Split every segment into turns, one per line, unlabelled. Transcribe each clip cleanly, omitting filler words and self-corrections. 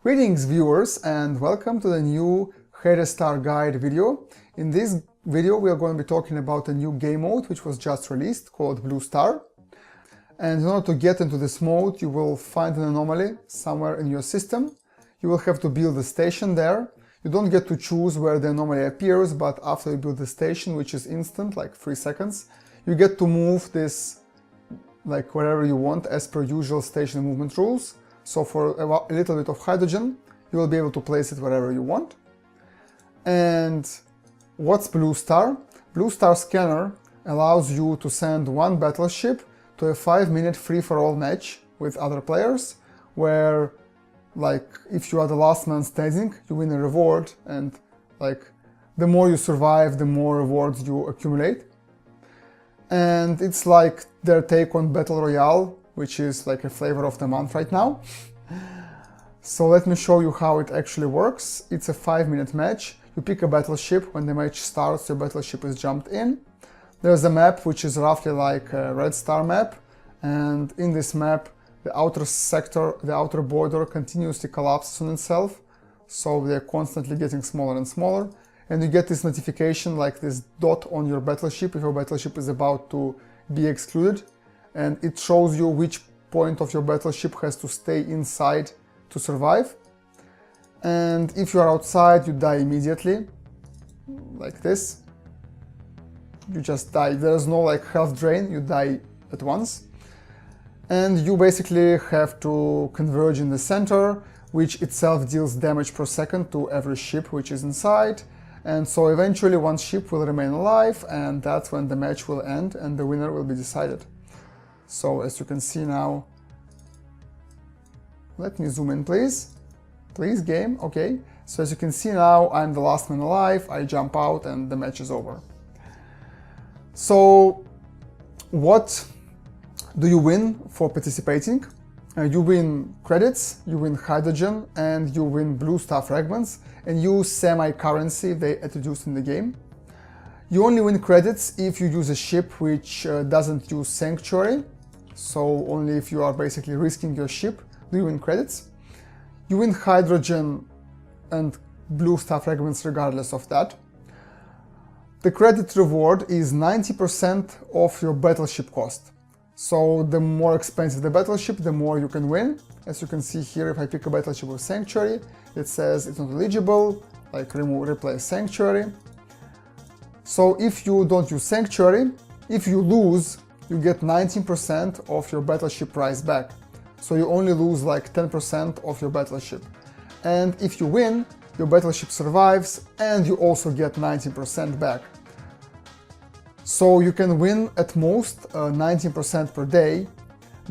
Greetings viewers and welcome to the new Hades Star Guide video. In this video we are going to be talking about a new game mode which was just released called Blue Star. And in order to get into this mode you will find an anomaly somewhere in your system. You will have to build a station there. You don't get to choose where the anomaly appears, but after you build the station, which is instant, like 3 seconds, you get to move this like wherever you want as per usual station movement rules. So for a little bit of hydrogen, you will be able to place it wherever you want. And what's Blue Star? Blue Star Scanner allows you to send one battleship to a 5-minute free-for-all match with other players, where like if you are the last man standing, you win a reward, and like the more you survive, the more rewards you accumulate. And it's like their take on Battle Royale, which is like a flavor of the month right now. So let me show you how it actually works. It's a 5-minute match. You pick a battleship. When the match starts, your battleship is jumped in. There's a map which is roughly like a Red Star map, and in this map the outer sector, the outer border continuously collapses on itself, so they're constantly getting smaller and smaller. And you get this notification like this dot on your battleship if your battleship is about to be excluded, and it shows you which point of your battleship has to stay inside to survive. And if you are outside, you die immediately, like this. You just die. There's no like health drain, you die at once. And you basically have to converge in the center, which itself deals damage per second to every ship which is inside. And so eventually one ship will remain alive, and that's when the match will end and the winner will be decided. So as you can see now, let me zoom in please. Please game, okay. So as you can see now, I'm the last man alive, I jump out and the match is over. So what do you win for participating? You win credits, you win hydrogen, and you win blue star fragments, and use semi-currency they introduced in the game. You only win credits if you use a ship which doesn't use sanctuary, so only if you are basically risking your ship do you win credits. You win hydrogen and blue star fragments regardless of that. The credit reward is 90% of your battleship cost. So the more expensive the battleship, the more you can win. As you can see here, if I pick a battleship with sanctuary, it says it's not eligible, like replace sanctuary. So if you don't use sanctuary, if you lose, you get 19% of your battleship price back. So you only lose like 10% of your battleship. And if you win, your battleship survives and you also get 19% back. So you can win at most 19% per day,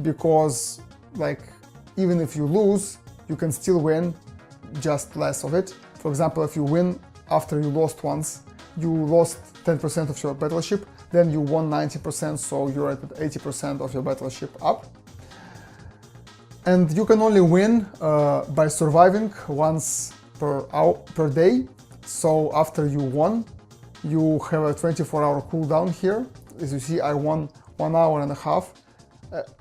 because like even if you lose, you can still win just less of it. For example, if you win after you lost once, you lost 10% of your battleship, then you won 90%, so you're at 80% of your battleship up. And you can only win by surviving once per day. So after you won, you have a 24-hour cooldown here. As you see, I won 1 hour and a half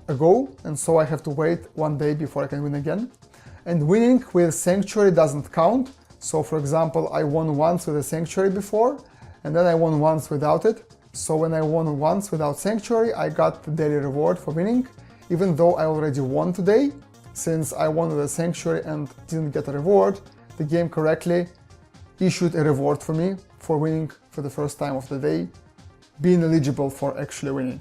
ago, and so I have to wait 1 day before I can win again. And winning with Sanctuary doesn't count. So for example, I won once with a Sanctuary before, and then I won once without it. So when I won once without Sanctuary, I got the daily reward for winning, even though I already won today. Since I won with a Sanctuary and didn't get a reward, the game correctly issued a reward for me for winning for the first time of the day, being eligible for actually winning.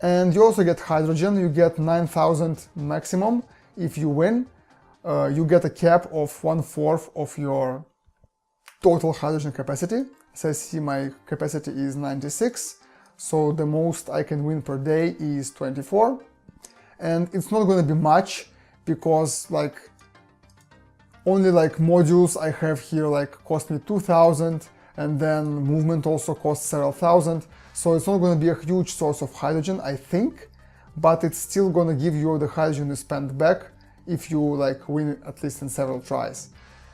And you also get hydrogen. You get 9,000 maximum if you win. You get a cap of 1/4 of your total hydrogen capacity. As I see, my capacity is 96, so the most I can win per day is 24. And it's not going to be much, because like only like modules I have here like cost me 2,000, and then movement also costs several thousand. So it's not going to be a huge source of hydrogen, I think, but it's still going to give you the hydrogen you spend back if you like win at least in several tries.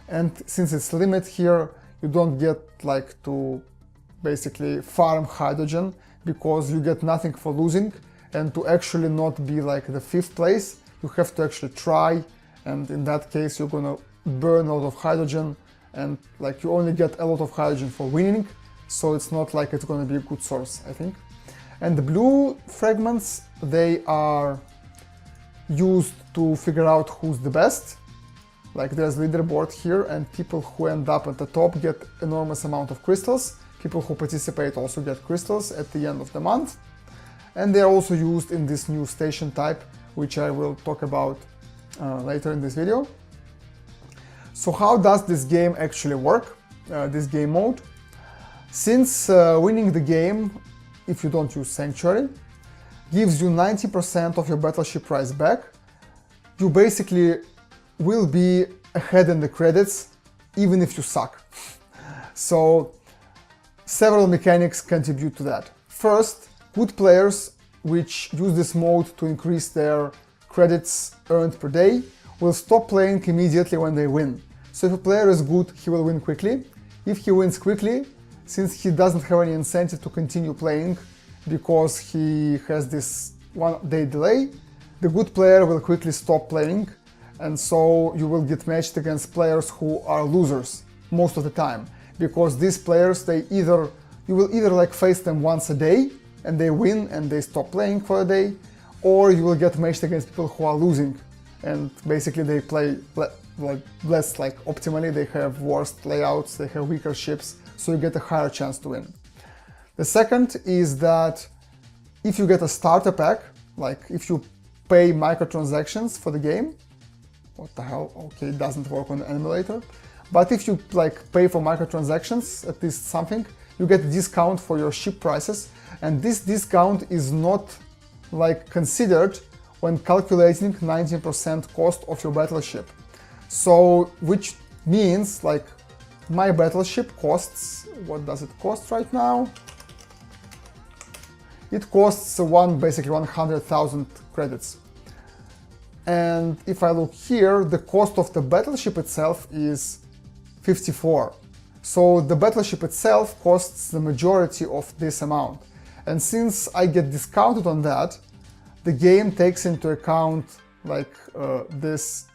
And since it's limit here, you don't get like to basically farm hydrogen, because you get nothing for losing. And to actually not be like the 5th place, you have to actually try and in that case you're gonna burn a lot of hydrogen, and like you only get a lot of hydrogen for winning, so it's not like it's gonna be a good source, I think. And the blue fragments, they are used to figure out who's the best. Like there's leaderboard here, and people who end up at the top get enormous amount of crystals. People who participate also get crystals at the end of the month. And they're also used in this new station type, which I will talk about later in this video. So how does this game actually work, this game mode? Since winning the game, if you don't use Sanctuary, gives you 90% of your battleship price back, you basically will be ahead in the credits even if you suck. So several mechanics contribute to that. First, good players which use this mode to increase their credits earned per day will stop playing immediately when they win. So if a player is good, he will win quickly. If he wins quickly, since he doesn't have any incentive to continue playing because he has this 1 day delay, the good player will quickly stop playing, and so you will get matched against players who are losers most of the time, because these players, you will either like face them once a day and they win and they stop playing for a day, or you will get matched against people who are losing and basically they play less like optimally, they have worse layouts, they have weaker ships, so you get a higher chance to win. The second is that if you get a starter pack, like if you pay microtransactions for the game, what the hell, okay, it doesn't work on the emulator, but if you like pay for microtransactions, at least something, you get a discount for your ship prices, and this discount is not like considered when calculating 19% cost of your battleship. So, which means like my battleship costs, what does it cost right now? It costs basically 100,000 credits. And if I look here, the cost of the battleship itself is 54. So the battleship itself costs the majority of this amount. And since I get discounted on that, the game takes into account like this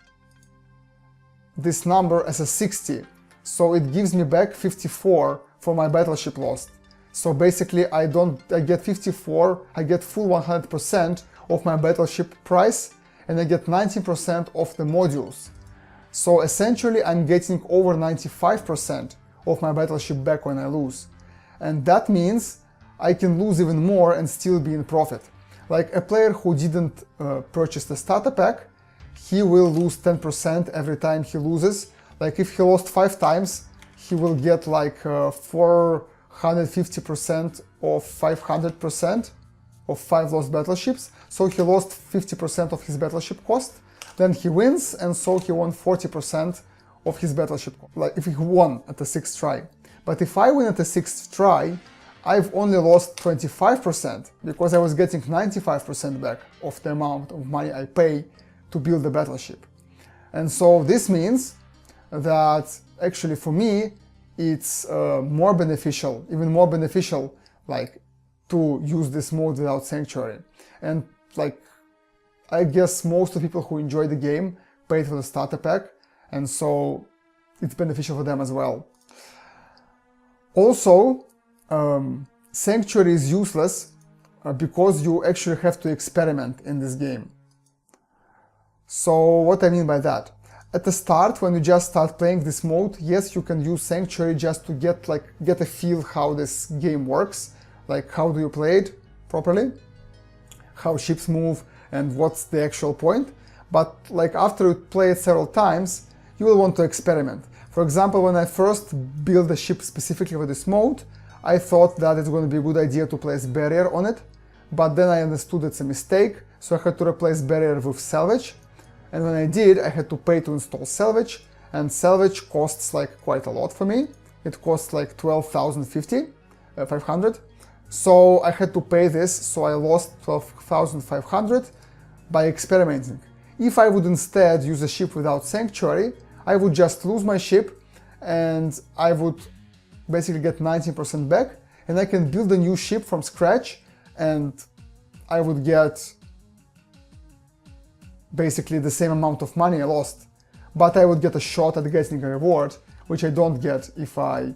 number as a 60. So it gives me back 54 for my battleship lost. So basically I get 54, I get full 100% of my battleship price, and I get 19% of the modules. So essentially I'm getting over 95% of my battleship back when I lose. And that means I can lose even more and still be in profit. Like a player who didn't purchase the starter pack, he will lose 10% every time he loses. Like if he lost 5 times, he will get like 450% of 500% of 5 lost battleships. So he lost 50% of his battleship cost. Then he wins, and so he won 40% of his battleship, like if he won at the 6th try. But if I win at the 6th try, I've only lost 25% because I was getting 95% back of the amount of money I pay to build the battleship. And so this means that actually for me, it's more beneficial, even more beneficial, like to use this mode without Sanctuary. And like, I guess most of the people who enjoy the game paid for the starter pack, and so it's beneficial for them as well. Also, Sanctuary is useless because you actually have to experiment in this game. So what I mean by that? At the start, when you just start playing this mode, yes, you can use Sanctuary just to get a feel how this game works, like how do you play it properly, how ships move, and what's the actual point. But like after you play it several times, you will want to experiment. For example, when I first built a ship specifically for this mode, I thought that it's going to be a good idea to place barrier on it, but then I understood it's a mistake, so I had to replace barrier with salvage. And when I did, I had to pay to install salvage, and salvage costs like quite a lot for me. It costs like 12,500. So I had to pay this, so I lost 12,500 by experimenting. If I would instead use a ship without Sanctuary, I would just lose my ship and I would basically get 19% back, and I can build a new ship from scratch, and I would get basically the same amount of money I lost, but I would get a shot at getting a reward, which I don't get if I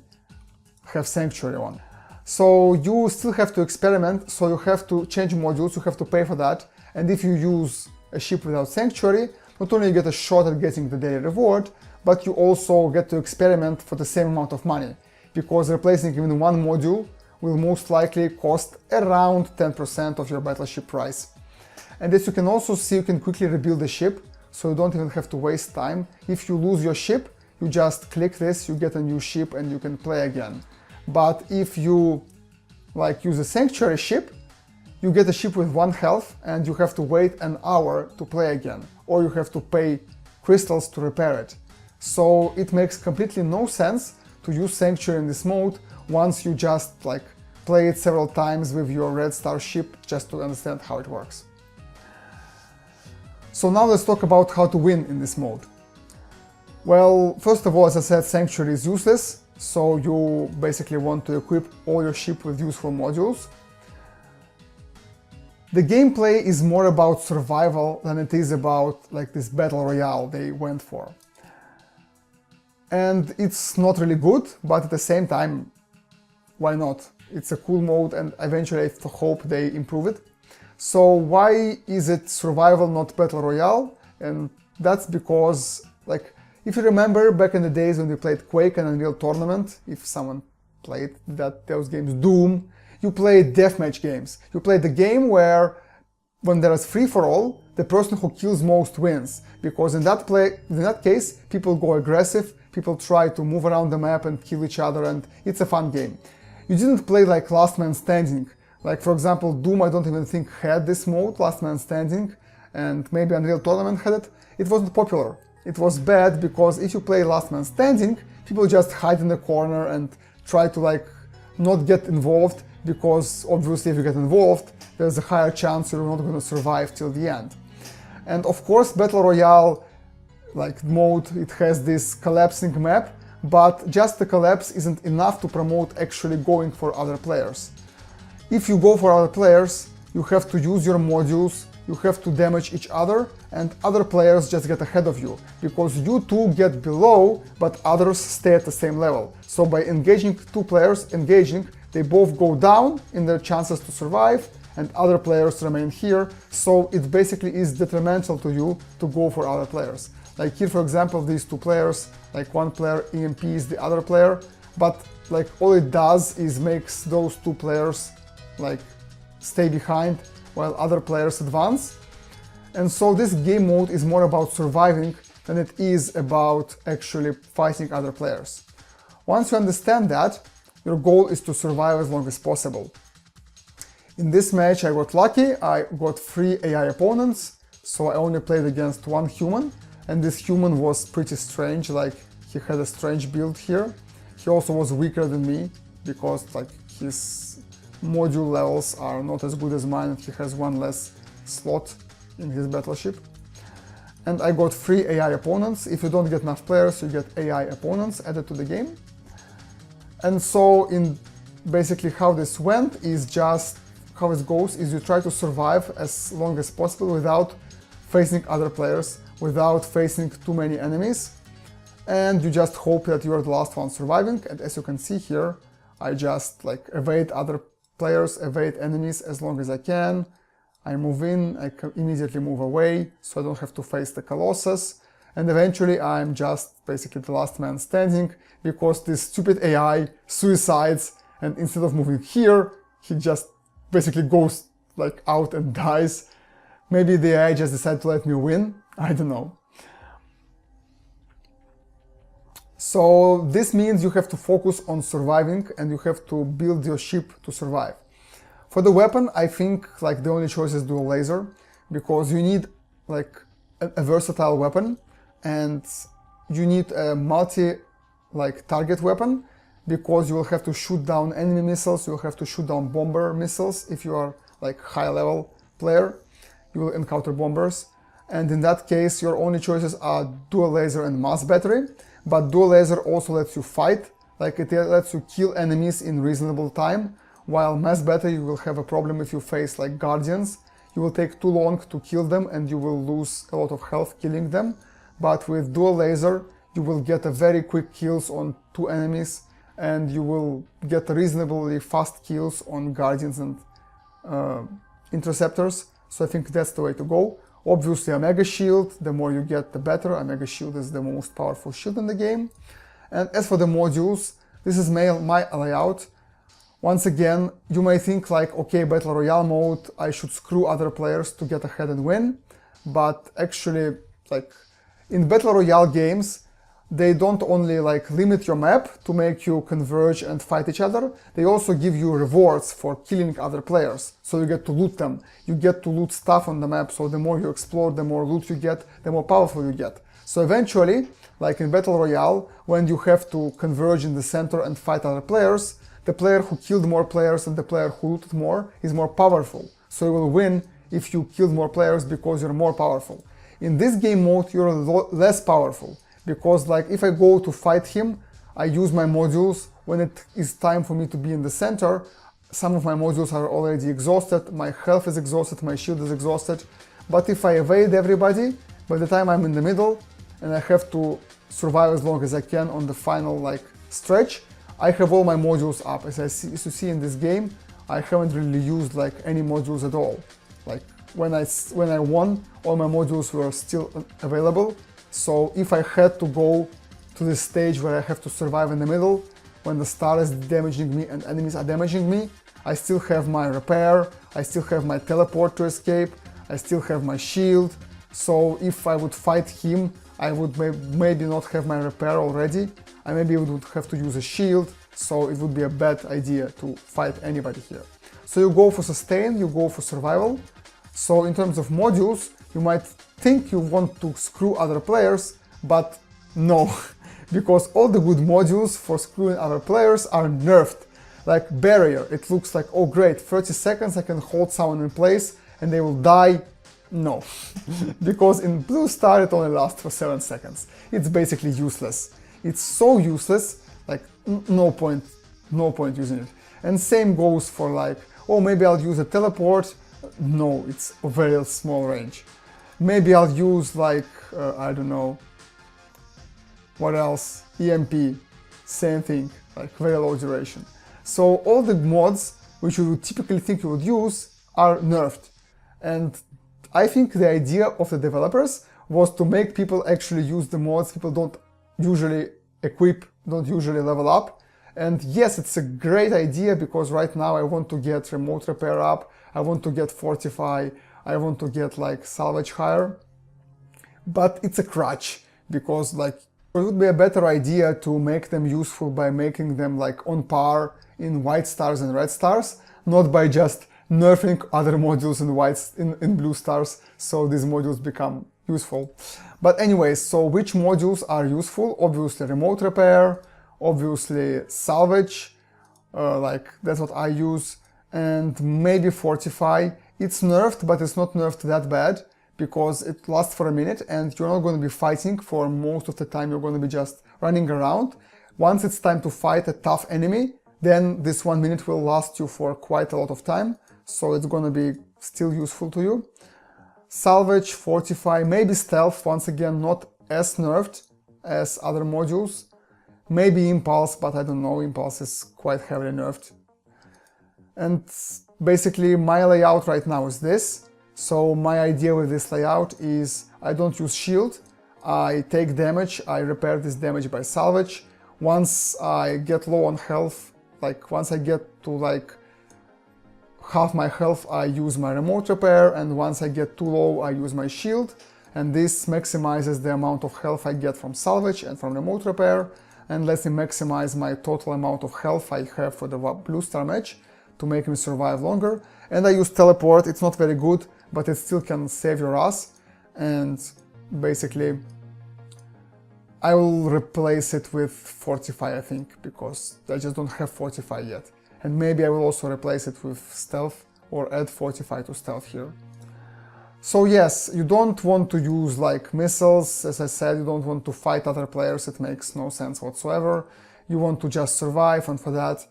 have Sanctuary on. So you still have to experiment, so you have to change modules, you have to pay for that, and if you use a ship without Sanctuary, not only you get a shot at getting the daily reward, but you also get to experiment for the same amount of money, because replacing even one module will most likely cost around 10% of your battleship price. And as you can also see, you can quickly rebuild the ship, so you don't even have to waste time. If you lose your ship, you just click this, you get a new ship and you can play again. But if you use a Sanctuary ship, you get a ship with 1 health and you have to wait an hour to play again, or you have to pay crystals to repair it. So it makes completely no sense to use Sanctuary in this mode once you just play it several times with your Red Star ship just to understand how it works. So now let's talk about how to win in this mode. Well, first of all, as I said, Sanctuary is useless, so you basically want to equip all your ship with useful modules. The gameplay is more about survival than it is about this battle royale they went for. And it's not really good, but at the same time, why not? It's a cool mode and eventually I hope they improve it. So why is it survival, not battle royale? And that's because, if you remember back in the days when we played Quake and Unreal Tournament, if someone played those games, Doom, you played deathmatch games. You played the game where, when there is free-for-all, the person who kills most wins. Because in that case, people go aggressive, people try to move around the map and kill each other, and it's a fun game. You didn't play Last Man Standing. For example, Doom I don't even think had this mode, Last Man Standing, and maybe Unreal Tournament had it. It wasn't popular. It was bad because if you play Last Man Standing, people just hide in the corner and try to not get involved, because obviously if you get involved, there's a higher chance you're not going to survive till the end. And of course, Battle Royale mode, it has this collapsing map, but just the collapse isn't enough to promote actually going for other players. If you go for other players, you have to use your modules, you have to damage each other, and other players just get ahead of you, because you two get below, but others stay at the same level. So by engaging two players, they both go down in their chances to survive, and other players remain here, so it basically is detrimental to you to go for other players. Here, for example, these two players, one player EMPs the other player, but all it does is makes those two players stay behind while other players advance. And so this game mode is more about surviving than it is about actually fighting other players. Once you understand that, your goal is to survive as long as possible. In this match I got lucky, I got 3 AI opponents, so I only played against 1 human, and this human was pretty strange, he had a strange build here. He also was weaker than me, because his module levels are not as good as mine, and he has 1 less slot in his battleship. And I got 3 AI opponents. If you don't get enough players, you get AI opponents added to the game. And so basically how this went is just, how it goes is you try to survive as long as possible without facing other players, without facing too many enemies, and you just hope that you are the last one surviving. And as you can see here, I just evade other players, evade enemies as long as I can. I move in, I can immediately move away, so I don't have to face the Colossus, and eventually I'm just basically the last man standing, because this stupid AI suicides, and instead of moving here, he just basically goes out and dies. Maybe the AI just decided to let me win, I don't know. So this means you have to focus on surviving and you have to build your ship to survive. For the weapon, I think the only choice is dual laser, because you need a versatile weapon, and you need a target weapon, because you will have to shoot down enemy missiles, you will have to shoot down bomber missiles. If you are high level player, you will encounter bombers, and in that case your only choices are dual laser and mass battery. But dual laser also lets you fight, it lets you kill enemies in reasonable time, while mass battery you will have a problem if you face guardians. you will take too long to kill them and you will lose a lot of health killing them. But with dual laser, you will get a very quick kills on 2 enemies, and you will get reasonably fast kills on guardians and interceptors. So I think that's the way to go. Obviously a mega shield, the more you get the better. A mega shield is the most powerful shield in the game. And as for the modules, this is my layout. Once again, you may think like, okay, Battle Royale mode, I should screw other players to get ahead and win. But actually, like in Battle Royale games, they don't only like limit your map to make you converge and fight each other, they also give you rewards for killing other players. So you get to loot them, you get to loot stuff on the map, so the more you explore, the more loot you get, the more powerful you get. So eventually, like in Battle Royale, when you have to converge in the center and fight other players, the player who killed more players and the player who looted more is more powerful. So you will win if you killed more players because you're more powerful. In this game mode, you're less powerful. Because like if I go to fight him, I use my modules. When it is time for me to be in the center, some of my modules are already exhausted, my health is exhausted, my shield is exhausted. But if I evade everybody, by the time I'm in the middle and I have to survive as long as I can on the final like stretch, I have all my modules up. As you see in this game, I haven't really used like any modules at all. Like when I won, all my modules were still available. So if I had to go to this stage where I have to survive in the middle, when the star is damaging me and enemies are damaging me, I still have my repair, I still have my teleport to escape, I still have my shield. So if I would fight him, I would maybe not have my repair already. I maybe would have to use a shield, so it would be a bad idea to fight anybody here. So you go for sustain, you go for survival. So in terms of modules, you might think you want to screw other players, but no, because all the good modules for screwing other players are nerfed. Like barrier, it looks like, oh great, 30 seconds I can hold someone in place and they will die. No, because in Blue Star it only lasts for 7 seconds. It's basically useless. It's so useless, like no point using it. And same goes for like, oh maybe I'll use a teleport. No, it's a very small range. Maybe I'll use like, I don't know, what else? EMP, same thing, like very low duration. So all the mods which you would typically think you would use are nerfed. And I think the idea of the developers was to make people actually use the mods people don't usually equip, don't usually level up. And yes, it's a great idea because right now I want to get remote repair up, I want to get fortify, I want to get like salvage higher. But it's a crutch because like it would be a better idea to make them useful by making them like on par in white stars and red stars, not by just nerfing other modules in blue stars so these modules become useful. But anyways, so which modules are useful? Obviously remote repair, obviously salvage, like that's what I use, and maybe fortify. It's nerfed, but it's not nerfed that bad because it lasts for a minute and you're not going to be fighting for most of the time, you're going to be just running around. Once it's time to fight a tough enemy, then this 1 minute will last you for quite a lot of time, so it's going to be still useful to you. Salvage, fortify, maybe stealth, once again not as nerfed as other modules. Maybe impulse, but I don't know, impulse is quite heavily nerfed. And basically my layout right now is this. So my idea with this layout is I don't use shield, I take damage, I repair this damage by salvage. Once I get low on health, like once I get to like half my health, I use my remote repair, and once I get too low, I use my shield, and this maximizes the amount of health I get from salvage and from remote repair, and lets me maximize my total amount of health I have for the blue star match to make me survive longer. And I use teleport, it's not very good, but it still can save your ass, and basically I will replace it with fortify, I think, because I just don't have fortify yet. And maybe I will also replace it with stealth or add fortify to stealth here. So yes, you don't want to use like missiles, as I said, you don't want to fight other players, it makes no sense whatsoever. You want to just survive, and for that,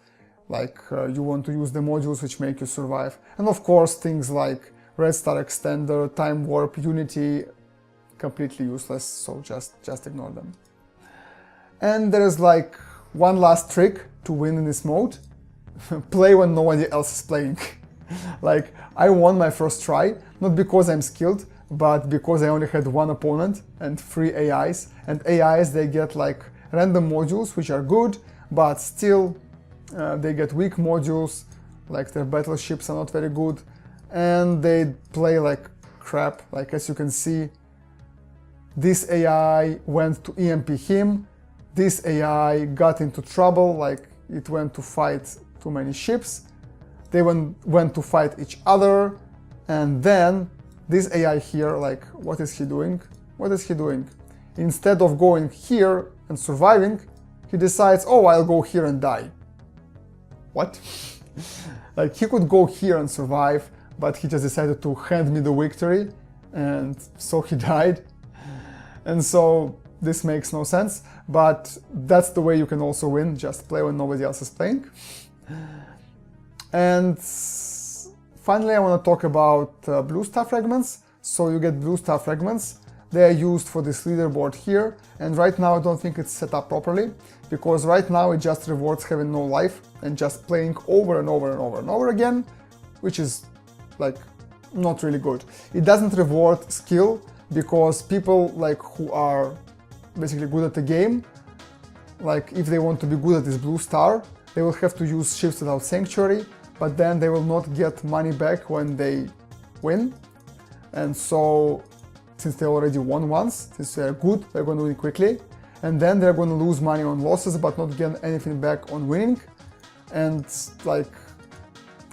like you want to use the modules which make you survive. And of course things like red star extender, time warp, unity, completely useless, so just ignore them. And there is like one last trick to win in this mode. Play when nobody else is playing. Like, I won my first try, not because I'm skilled, but because I only had one opponent and 3 AIs. And AIs, they get like random modules, which are good, but still they get weak modules, like their battleships are not very good, and they play like crap. Like, as you can see, this AI went to EMP him, this AI got into trouble, like it went to fight too many ships, they went to fight each other, and then this AI here, like, what is he doing? What is he doing? Instead of going here and surviving, he decides, oh, I'll go here and die. What? Like, he could go here and survive, but he just decided to hand me the victory, and so he died. And so this makes no sense, but that's the way you can also win, just play when nobody else is playing. And finally, I want to talk about blue star fragments. So you get blue star fragments. They are used for this leaderboard here, and right now I don't think it's set up properly, because right now it just rewards having no life and just playing over and over and over and over again, which is like not really good. It doesn't reward skill, because people like who are basically good at the game, like if they want to be good at this blue star, they will have to use shifts without sanctuary, but then they will not get money back when they win. And so, since they already won once, since they're good, they're going to win quickly, and then they're going to lose money on losses but not get anything back on winning. And like,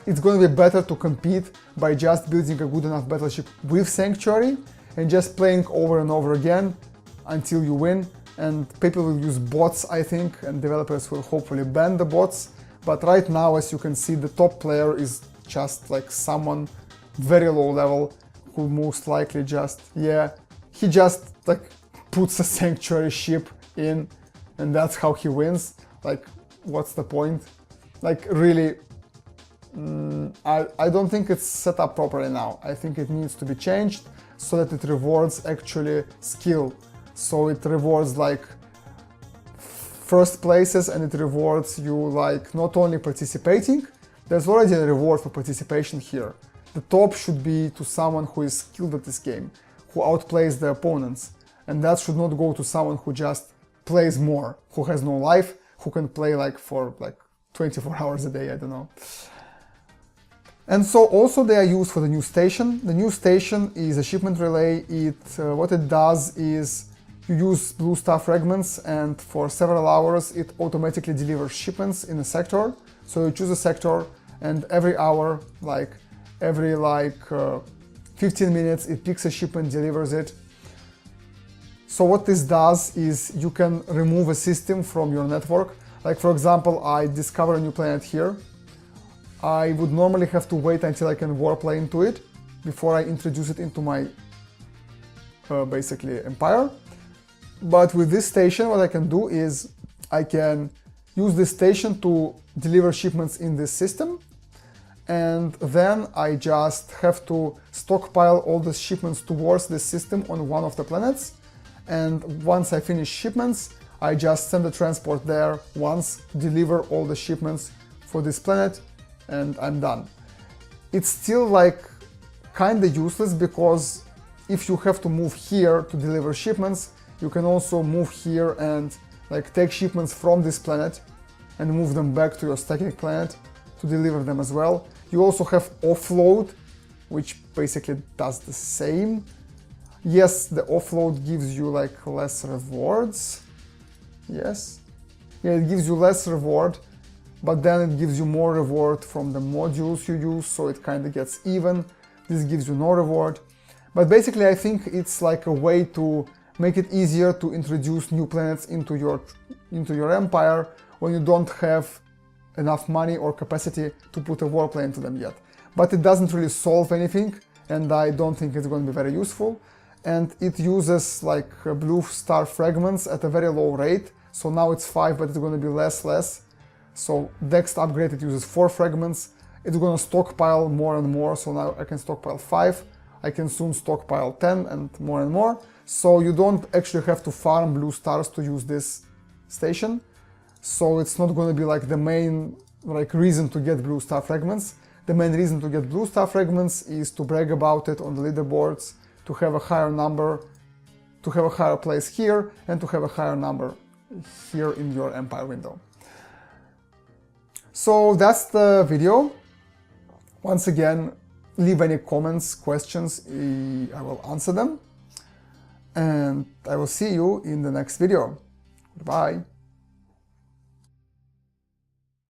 it's going to be better to compete by just building a good enough battleship with sanctuary and just playing over and over again until you win. And people will use bots, I think, and developers will hopefully ban the bots. But right now, as you can see, the top player is just like someone very low level who most likely just, yeah, he just like puts a sanctuary ship in and that's how he wins. Like, what's the point? Like, really, I don't think it's set up properly now. I think it needs to be changed so that it rewards actually skill. So it rewards like first places, and it rewards you like not only participating, there's already a reward for participation here. The top should be to someone who is skilled at this game, who outplays the opponents, and that should not go to someone who just plays more, who has no life, who can play like for like 24 hours a day, I don't know. And so also they are used for the new station. The new station is a shipment relay. What it does is you use blue star fragments, and for several hours it automatically delivers shipments in a sector. So you choose a sector, and every hour, like every 15 minutes, it picks a shipment, delivers it. So what this does is you can remove a system from your network. Like, for example, I discover a new planet here. I would normally have to wait until I can warplane into it before I introduce it into my basically empire. But with this station, what I can do is I can use this station to deliver shipments in this system, and then I just have to stockpile all the shipments towards this system on one of the planets. And once I finish shipments, I just send the transport there once to deliver all the shipments for this planet, and I'm done. It's still like kinda useless, because if you have to move here to deliver shipments, you can also move here and like take shipments from this planet and move them back to your stacking planet to deliver them as well. You also have offload, which basically does the same. Yes, the offload gives you like less rewards. Yes. Yeah, it gives you less reward, but then it gives you more reward from the modules you use, so it kind of gets even. This gives you no reward. But basically I think it's like a way to make it easier to introduce new planets into your empire when you don't have enough money or capacity to put a warplane into them yet. But it doesn't really solve anything, and I don't think it's going to be very useful. And it uses like blue star fragments at a very low rate. So now it's 5, but it's going to be less. So next upgrade it uses 4 fragments. it's gonna stockpile more and more. So now I can stockpile 5, I can soon stockpile 10 and more. So you don't actually have to farm blue stars to use this station. So it's not gonna be like the main reason to get blue star fragments. The main reason to get blue star fragments is to brag about it on the leaderboards, to have a higher number, to have a higher place here, and to have a higher number here in your empire window. So that's the video. Once again, leave any comments, questions, I will answer them. And I will see you in the next video. Goodbye.